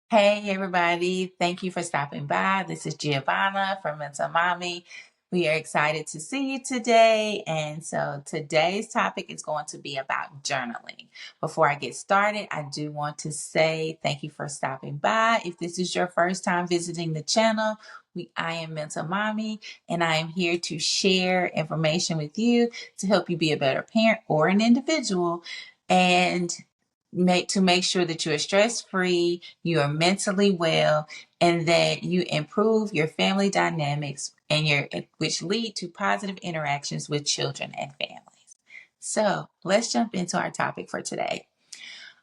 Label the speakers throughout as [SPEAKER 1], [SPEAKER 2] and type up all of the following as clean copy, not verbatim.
[SPEAKER 1] Hey everybody, thank you for stopping by. This is Giovanna from MentalMommie. We are excited to see you today. And so today's topic is going to be about journaling. Before I get started, I do want to say thank you for stopping by. If this is your first time visiting the channel, I am MentalMommie, and I am here to share information with you to help you be a better parent or an individual. And make sure that you are stress free, you are mentally well, and that you improve your family dynamics and which lead to positive interactions with children and families. So let's jump into our topic for today.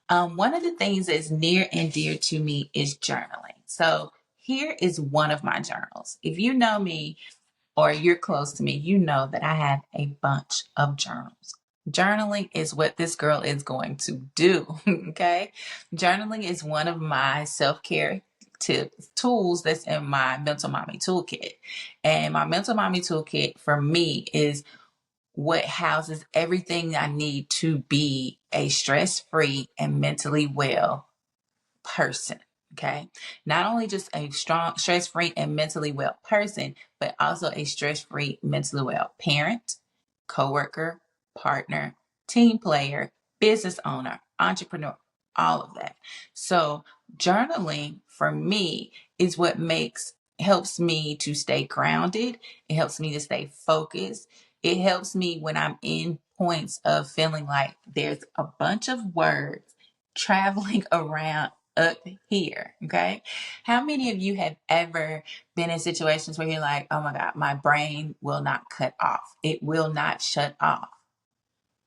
[SPEAKER 1] One of the things that's near and dear to me is journaling. So here is one of my journals. If you know me, or you're close to me, you know that I have a bunch of journals. Journaling is what this girl is going to do. Okay. Journaling is one of my self-care tools that's in my MentalMommie toolkit. And my MentalMommie toolkit for me is what houses everything I need to be a stress-free and mentally well person. Okay. Not only just a strong, stress free, and mentally well person, but also a stress free, mentally well parent, coworker, partner, team player, business owner, entrepreneur, all of that. So, journaling for me is what helps me to stay grounded. It helps me to stay focused. It helps me when I'm in points of feeling like there's a bunch of words traveling around up here. Okay. How many of you have ever been in situations where you're like, oh my God, my brain will not cut off? It will not shut off.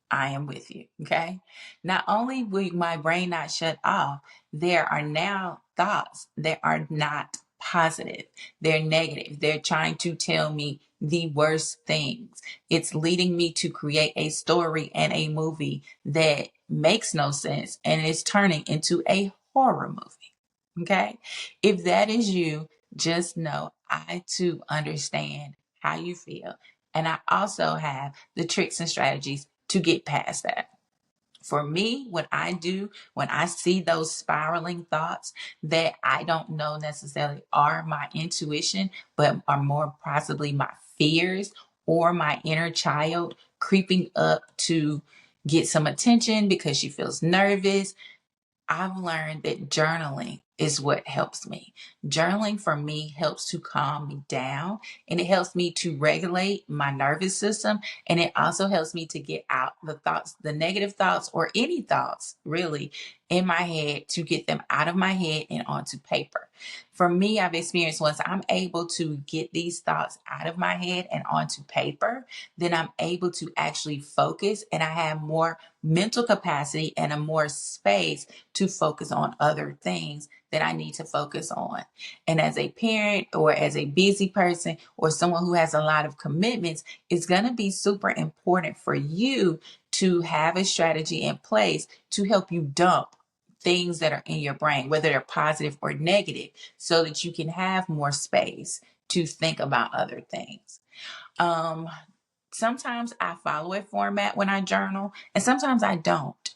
[SPEAKER 1] I am with you. Okay. Not only will my brain not shut off, there are now thoughts that are not positive. They're negative. They're trying to tell me the worst things. It's leading me to create a story and a movie that makes no sense and is turning into a horror movie. Okay. If that is you, just know I too understand how you feel. And I also have the tricks and strategies to get past that. For me, when I see those spiraling thoughts that I don't know necessarily are my intuition, but are more possibly my fears or my inner child creeping up to get some attention because she feels nervous, I've learned that journaling is what helps me. Journaling for me helps to calm me down, and it helps me to regulate my nervous system. And it also helps me to get out the thoughts, the negative thoughts, or any thoughts really in my head, to get them out of my head and onto paper. For me, I've experienced once I'm able to get these thoughts out of my head and onto paper, then I'm able to actually focus, and I have more mental capacity and a more space to focus on other things that I need to focus on. And as a parent or as a busy person or someone who has a lot of commitments, it's going to be super important for you to have a strategy in place to help you dump things that are in your brain, whether they're positive or negative, so that you can have more space to think about other things. Um, Sometimes I follow a format when I journal, and sometimes I don't.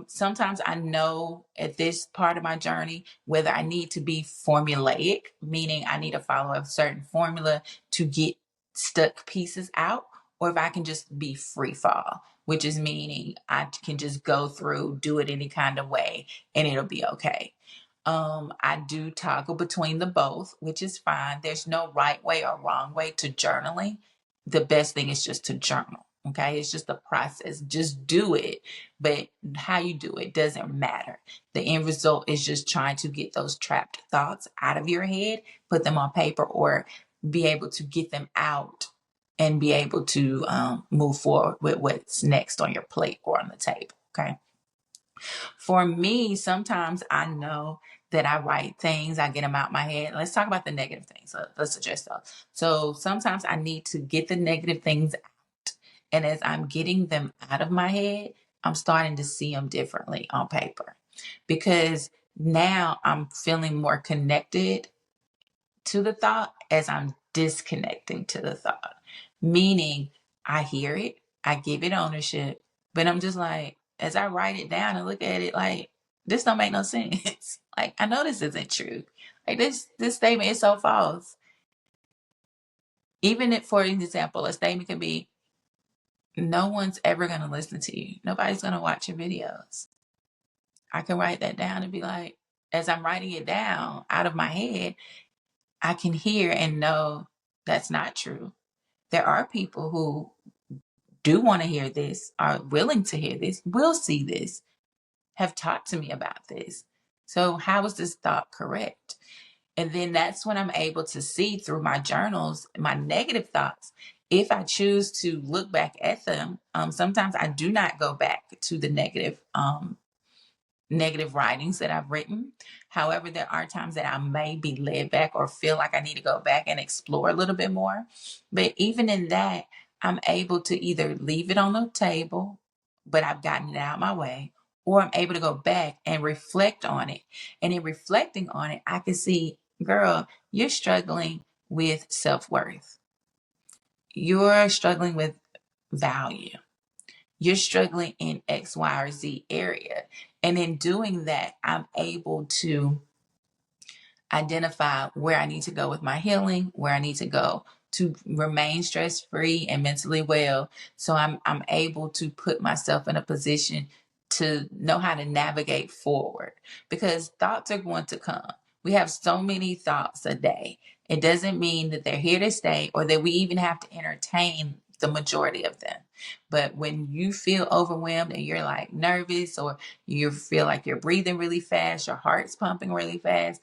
[SPEAKER 1] Sometimes I know at this part of my journey whether I need to be formulaic, meaning I need to follow a certain formula to get stuck pieces out, or if I can just be free fall, which is meaning I can just go through, do it any kind of way, and it'll be okay. I do toggle between the both, which is fine. There's no right way or wrong way to journaling. The best thing is just to journal. Okay. It's just a process. Just do it. But how you do it doesn't matter. The end result is just trying to get those trapped thoughts out of your head, put them on paper, or be able to get them out and be able to move forward with what's next on your plate or on the table. Okay. For me, sometimes I know that I write things, I get them out my head. Let's talk about the negative things. Let's address those. So sometimes I need to get the negative things out. And as I'm getting them out of my head, I'm starting to see them differently on paper, because now I'm feeling more connected to the thought as I'm disconnecting to the thought. Meaning, I hear it, I give it ownership, but I'm just like, as I write it down and look at it, like, this don't make no sense. Like, I know this isn't true. Like, this statement is so false. Even if, for example, a statement could be, no one's ever going to listen to you. Nobody's going to watch your videos. I can write that down and be like, as I'm writing it down out of my head, I can hear and know that's not true. There are people who do want to hear this, are willing to hear this, will see this, have talked to me about this. So how is this thought correct? And then that's when I'm able to see through my journals, my negative thoughts. If I choose to look back at them, sometimes I do not go back to the negative writings that I've written. However, there are times that I may be led back or feel like I need to go back and explore a little bit more. But even in that, I'm able to either leave it on the table, but I've gotten it out of my way, or I'm able to go back and reflect on it. And in reflecting on it, I can see, girl, you're struggling with self-worth. You're struggling with value. You're struggling in X, Y, or Z area. And in doing that, I'm able to identify where I need to go with my healing, where I need to go to remain stress-free and mentally well. So I'm able to put myself in a position to know how to navigate forward, because thoughts are going to come. We have so many thoughts a day. It doesn't mean that they're here to stay or that we even have to entertain the majority of them. But when you feel overwhelmed and you're like nervous, or you feel like you're breathing really fast, your heart's pumping really fast,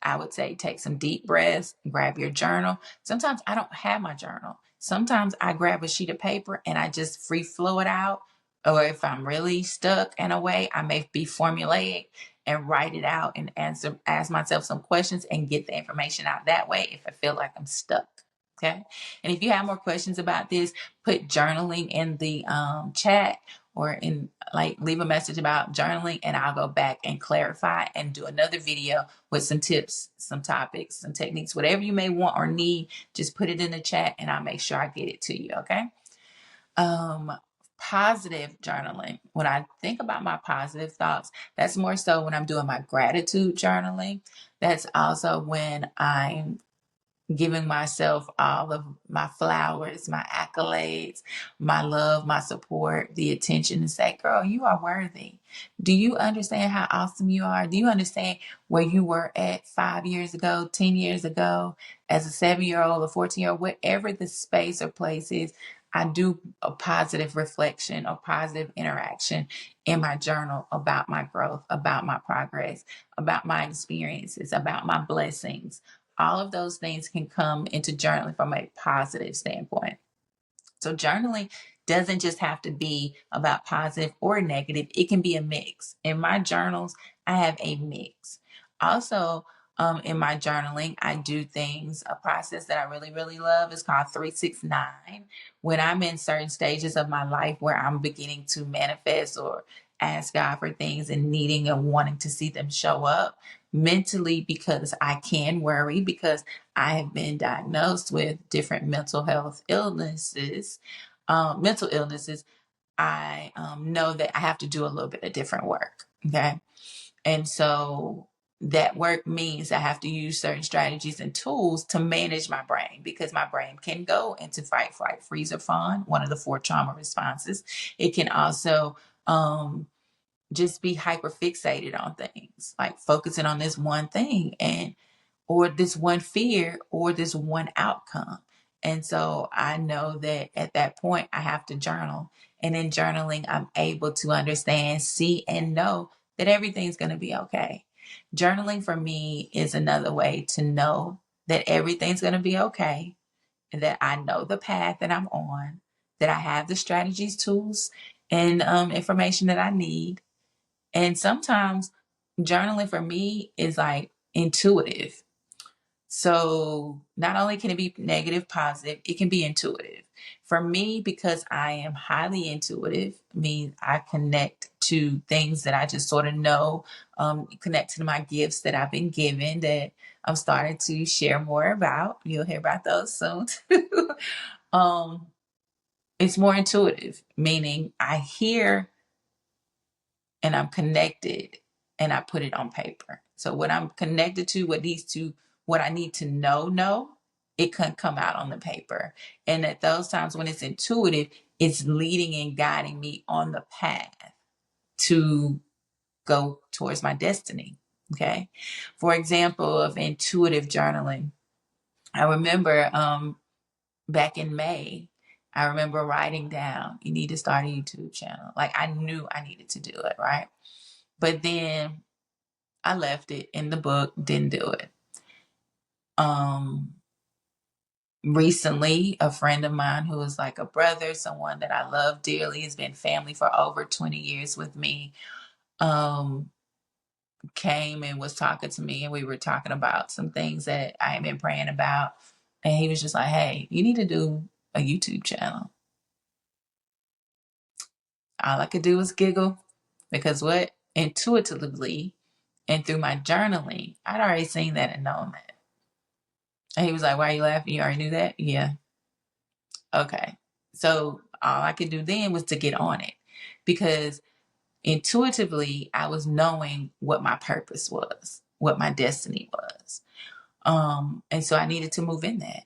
[SPEAKER 1] I would say take some deep breaths, grab your journal. Sometimes I don't have my journal. Sometimes I grab a sheet of paper and I just free flow it out. Or if I'm really stuck in a way, I may be formulaic and write it out and ask myself some questions and get the information out that way if I feel like I'm stuck. Okay. And if you have more questions about this, put journaling in the chat, or in like leave a message about journaling, and I'll go back and clarify and do another video with some tips, some topics, some techniques, whatever you may want or need. Just put it in the chat and I'll make sure I get it to you. Okay. Positive journaling. When I think about my positive thoughts, that's more so when I'm doing my gratitude journaling. That's also when I'm giving myself all of my flowers, my accolades, my love, my support, the attention, to say, girl, you are worthy. Do you understand how awesome you are? Do you understand where you were at 5 years ago, 10 years ago, as a 7-year-old or 14-year-old, whatever the space or place is? I do a positive reflection or positive interaction in my journal about my growth, about my progress, about my experiences, about my blessings. All of those things can come into journaling from a positive standpoint. So journaling doesn't just have to be about positive or negative. It can be a mix. In my journals, I have a mix. Also, in my journaling, I do things, a process that I really, really love is called 369. When I'm in certain stages of my life where I'm beginning to manifest or ask God for things and needing and wanting to see them show up mentally, because I can worry, because I have been diagnosed with different mental health illnesses, mental illnesses. I know that I have to do a little bit of different work. Okay. And so that work means I have to use certain strategies and tools to manage my brain, because my brain can go into fight, flight, freeze, or fawn, one of the 4 trauma responses. It can also just be hyper fixated on things, like focusing on this one thing and or this one fear or this one outcome. And so I know that at that point I have to journal. And in journaling, I'm able to understand, see, and know that everything's going to be okay. Journaling for me is another way to know that everything's going to be okay, and that I know the path that I'm on, that I have the strategies, tools, and information that I need. And sometimes journaling for me is like intuitive. So not only can it be negative, positive, it can be intuitive. For me, because I am highly intuitive, means I connect to things that I just sort of know, connect to my gifts that I've been given that I'm starting to share more about. You'll hear about those soon too. um, it's more intuitive, meaning I hear and I'm connected and I put it on paper. So what I'm connected to, what I need to know, it can come out on the paper. And at those times when it's intuitive, it's leading and guiding me on the path to go towards my destiny. Okay. For example, of intuitive journaling, I remember back in May, I remember writing down, you need to start a YouTube channel. Like I knew I needed to do it, right? But then I left it in the book, didn't do it. Recently, a friend of mine who is like a brother, someone that I love dearly, has been family for over 20 years with me, came and was talking to me, and we were talking about some things that I had been praying about. And he was just like, hey, you need to do a YouTube channel. All I could do was giggle because what? Intuitively and through my journaling, I'd already seen that and known that. And he was like, why are you laughing? You already knew that? Yeah. Okay. So all I could do then was to get on it because intuitively I was knowing what my purpose was, what my destiny was. And so I needed to move in that.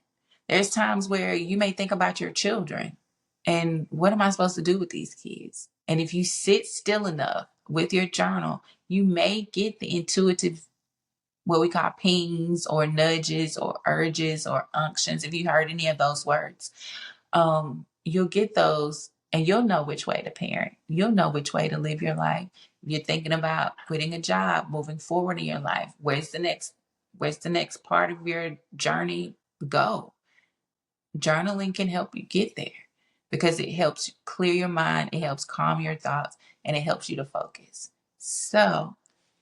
[SPEAKER 1] There's times where you may think about your children and what am I supposed to do with these kids? And if you sit still enough with your journal, you may get the intuitive, what we call pings or nudges or urges or unctions. If you heard any of those words, you'll get those and you'll know which way to parent. You'll know which way to live your life. You're thinking about quitting a job, moving forward in your life. Where's the next part of your journey go? Journaling can help you get there because it helps clear your mind, it helps calm your thoughts, and it helps you to focus. So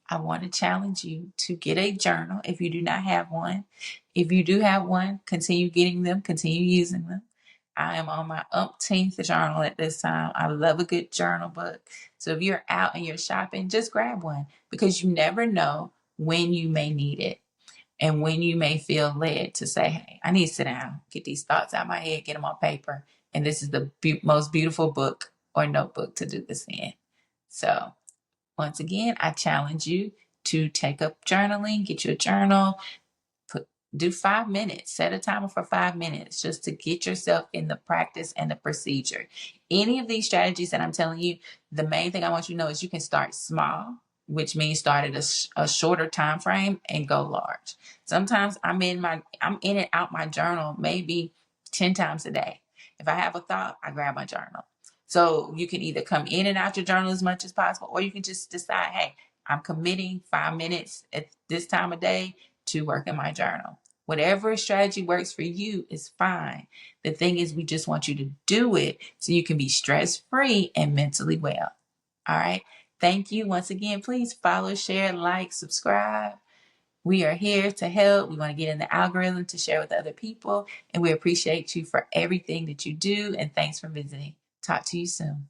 [SPEAKER 1] I want to challenge you to get a journal if you do not have one. If you do have one, continue getting them, continue using them. I am on my umpteenth journal at this time. I love a good journal book. So if you're out and you're shopping, just grab one because you never know when you may need it and when you may feel led to say, hey, I need to sit down, get these thoughts out of my head, get them on paper. And this is the most beautiful book or notebook to do this in. So once again, I challenge you to take up journaling, get you a journal, do 5 minutes, set a timer for 5 minutes just to get yourself in the practice and the procedure. Any of these strategies that I'm telling you, the main thing I want you to know is you can start small, which means start at a shorter time frame and go large. Sometimes I'm in and out my journal maybe 10 times a day. If I have a thought, I grab my journal. So you can either come in and out your journal as much as possible, or you can just decide, hey, I'm committing 5 minutes at this time of day to work in my journal. Whatever strategy works for you is fine. The thing is, we just want you to do it so you can be stress-free and mentally well. All right. Thank you once again. Please follow, share, like, subscribe. We are here to help. We want to get in the algorithm to share with other people. And we appreciate you for everything that you do. And thanks for visiting. Talk to you soon.